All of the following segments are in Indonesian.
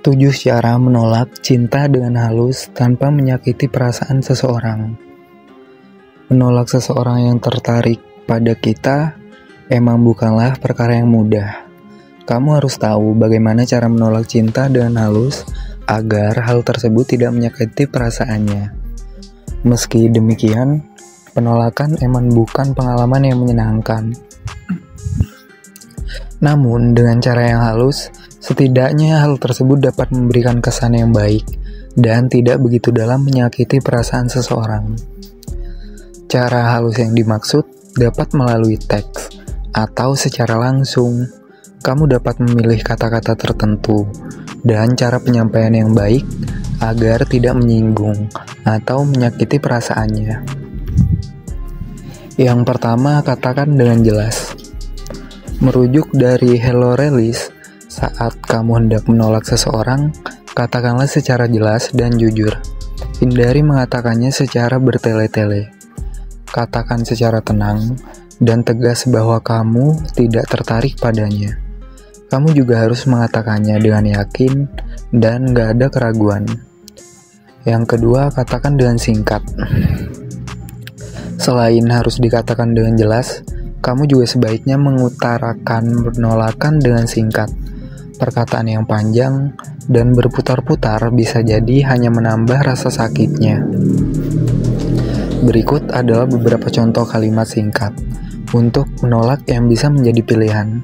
7 cara menolak cinta dengan halus tanpa menyakiti perasaan seseorang. Menolak seseorang yang tertarik pada kita emang bukanlah perkara yang mudah. Kamu harus tahu bagaimana cara menolak cinta dengan halus agar hal tersebut tidak menyakiti perasaannya. Meski demikian, penolakan emang bukan pengalaman yang menyenangkan. Namun, dengan cara yang halus, setidaknya hal tersebut dapat memberikan kesan yang baik dan tidak begitu dalam menyakiti perasaan seseorang. Cara halus yang dimaksud dapat melalui teks atau secara langsung. Kamu dapat memilih kata-kata tertentu dan cara penyampaian yang baik agar tidak menyinggung atau menyakiti perasaannya. Yang pertama, katakan dengan jelas. Merujuk dari Hello Release, saat kamu hendak menolak seseorang, katakanlah secara jelas dan jujur. Hindari mengatakannya secara bertele-tele. Katakan secara tenang dan tegas bahwa kamu tidak tertarik padanya. Kamu juga harus mengatakannya dengan yakin dan gak ada keraguan. Yang kedua, katakan dengan singkat. Selain harus dikatakan dengan jelas, kamu juga sebaiknya mengutarakan penolakan dengan singkat. Perkataan yang panjang dan berputar-putar bisa jadi hanya menambah rasa sakitnya. Berikut adalah beberapa contoh kalimat singkat untuk menolak yang bisa menjadi pilihan.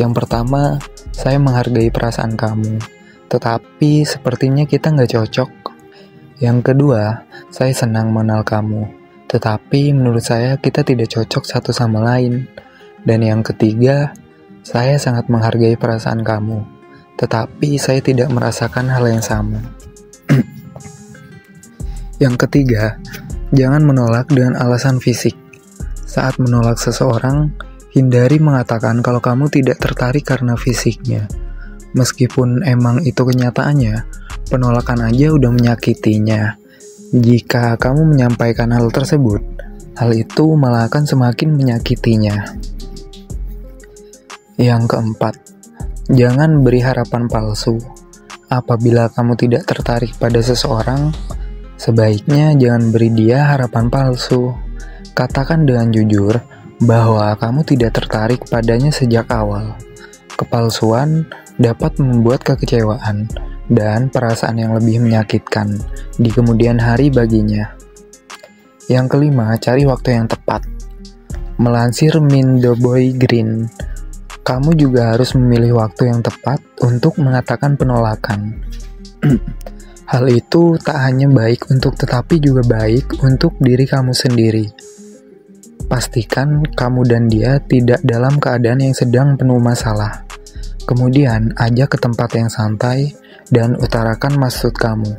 Yang pertama, saya menghargai perasaan kamu, tetapi sepertinya kita nggak cocok. Yang kedua, saya senang mengenal kamu, tetapi menurut saya kita tidak cocok satu sama lain. Dan yang ketiga, saya sangat menghargai perasaan kamu, tetapi saya tidak merasakan hal yang sama. Yang ketiga, jangan menolak dengan alasan fisik. Saat menolak seseorang, hindari mengatakan kalau kamu tidak tertarik karena fisiknya. Meskipun emang itu kenyataannya, penolakan aja udah menyakitinya. Jika kamu menyampaikan hal tersebut, hal itu malah akan semakin menyakitinya. Yang keempat, jangan beri harapan palsu. Apabila kamu tidak tertarik pada seseorang, sebaiknya jangan beri dia harapan palsu. Katakan dengan jujur bahwa kamu tidak tertarik padanya sejak awal. Kepalsuan dapat membuat kekecewaan dan perasaan yang lebih menyakitkan di kemudian hari baginya. Yang kelima, cari waktu yang tepat. Melansir Min The Boy Green, kamu juga harus memilih waktu yang tepat untuk mengatakan penolakan. Hal itu tak hanya baik tetapi juga baik untuk diri kamu sendiri. Pastikan kamu dan dia tidak dalam keadaan yang sedang penuh masalah. Kemudian, ajak ke tempat yang santai dan utarakan maksud kamu.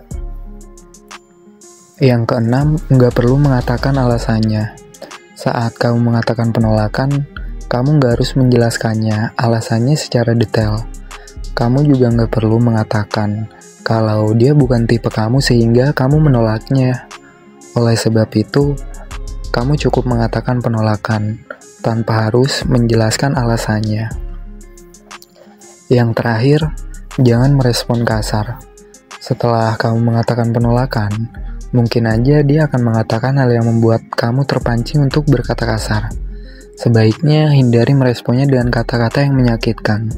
Yang keenam, nggak perlu mengatakan alasannya. Saat kamu mengatakan penolakan, kamu nggak harus menjelaskannya alasannya secara detail. Kamu juga nggak perlu mengatakan kalau dia bukan tipe kamu sehingga kamu menolaknya. Oleh sebab itu, kamu cukup mengatakan penolakan tanpa harus menjelaskan alasannya. Yang terakhir, jangan merespon kasar. Setelah kamu mengatakan penolakan, mungkin aja dia akan mengatakan hal yang membuat kamu terpancing untuk berkata kasar. Sebaiknya hindari meresponnya dengan kata-kata yang menyakitkan.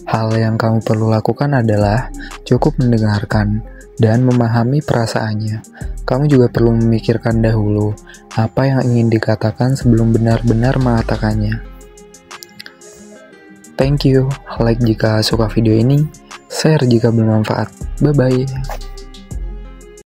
Hal yang kamu perlu lakukan adalah cukup mendengarkan dan memahami perasaannya. Kamu juga perlu memikirkan dahulu apa yang ingin dikatakan sebelum benar-benar mengatakannya. Thank you. Like jika suka video ini, share jika bermanfaat. Bye-bye.